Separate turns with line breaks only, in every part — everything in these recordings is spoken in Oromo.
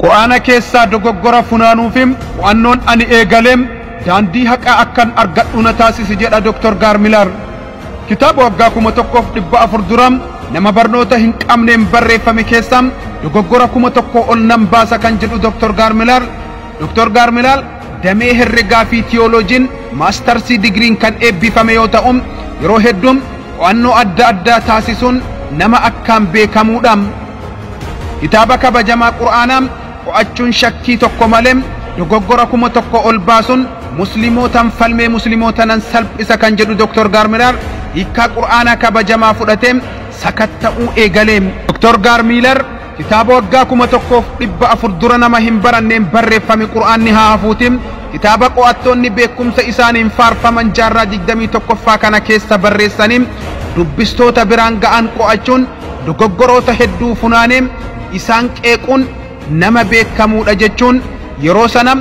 Qur'aana keessaa dogoggora funaanuufim qo'annoon ani eegaleem daandii haqaa akkan argadhu na taasisi jedha Dr. Gaarmilaar. Kitaaba waggaa 1400 duram nama barnoota hin qabneen barreeffame keessaa dogoggora 1000 ol nan baasa kan jedhu Dr. Gaarmilaar. Dr. Gaarmilaar damee herregaa fi tiyooloojiin maastarsii digriin kan eebbifame yoo ta'u yeroo hedduun qo'annoo adda addaa taasisuun nama akkaan beekamuudha. Kitaaba kabajamaa Qur'aanaa qo'achuun shakkii tokko malee dogoggora 1000 ol baasuun muslimootaan falmee muslimootaan salphisa kan jedhu Dr. Gaarmilaar hiikaa Qur'aanaa kabajamaa fudhatee sakatta'uu eegalee. Dr. Gaarmilaar kitaaba waggaa 1400 dura nama hin baranneen barreeffame Qur'aanni haa hafuutiin kitaaba qo'attoonni beekumsa isaaniin faarfaman jaarraa 21ffaa kana keessa barreessanii dubbistoota biraan ga'an qo'achuun dogoggoroota hedduu funaanee isaan qeequun nama beekamuudha jechuun yeroo sana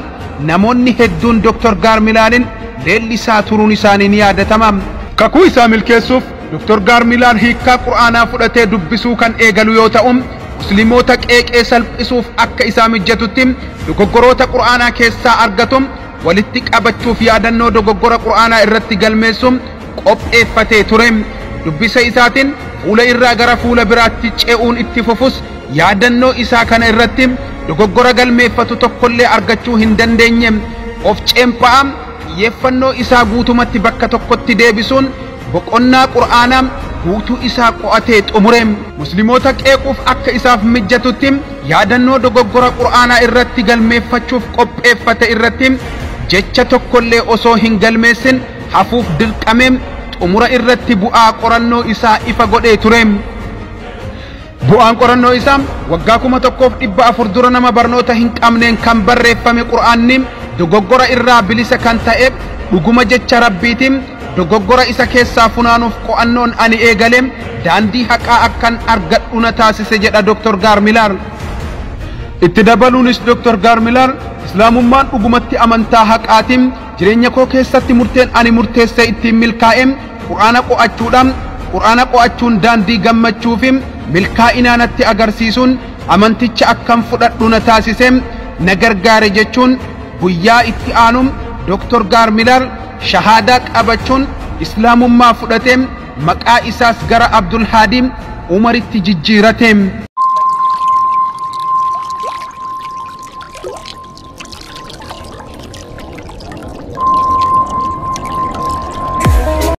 namoonni hedduun Dr. Gaarmilaarin leellisaa turuun isaanii ni yaadatama. Kakuu isaa milkeessuuf Dr. Gaarmilaar hiikaa Qur'aanaa fudhatee dubbisuu kan eegalu yoo ta'u musliimoota qeeqee salphisuuf akka isaa mijjatutti dogoggoroota Qur'aanaa keessaa argatu walitti qabachuuf yaadannoo dogoggora Qur'aanaa irratti galmeessuun qopheeffatee ture. Dubbisa isaatiin fuula irraa gara fuula biraatti ce'uun itti fufus yaadannoo isaa kana irratti dogoggora galmeeffatu tokkollee argachuu hin dandeenye. Of ceemphaa xiyyeeffannoo isaa guutumatti bakka tokkotti deebisuun boqonnaa Qur'aanaa guutuu isaa qo'atee xumure. Musliimoota qeequuf akka isaaf mijjatutti yaadannoo dogoggora Qur'aanaa irratti galmeeffachuuf qopheeffate irratti jecha tokkollee osoo hin galmeessin hafuuf dirqame xumura irratti bu'aa qorannoo isaa ifa godhee ture. Bu'aan qorannoo isaa waggaa 1400 dura nama barnoota hin qabneen kan barreeffame Qur'aanni dogoggora irraa bilisa kan ta'e dhuguma jecha Rabbiitiin dogoggora isa keessaa funaanuuf qo'annoon ani eegale daandii haqaa akkan argadhu na taasise jedha Dr. Gaarmilaar. Itti dabaluunis Dr. Gaarmilaar islaamummaan dhugumatti amantaa haqaatiin jireenya koo keessatti murteen ani murteessee ittiin milkaa'e Qur'aana qo'achuun daandii gammachuu fi milkaa'inaa natti agarsiisuun amanticha akkan fudhadhu na taasise na gargaare jechuun guyyaa itti aanu Dr. Gaarmilaar shahaadaa qabachuun islaamummaa fudhatee maqaa isaas gara Abdul Haadi Umaritti jijjiirate.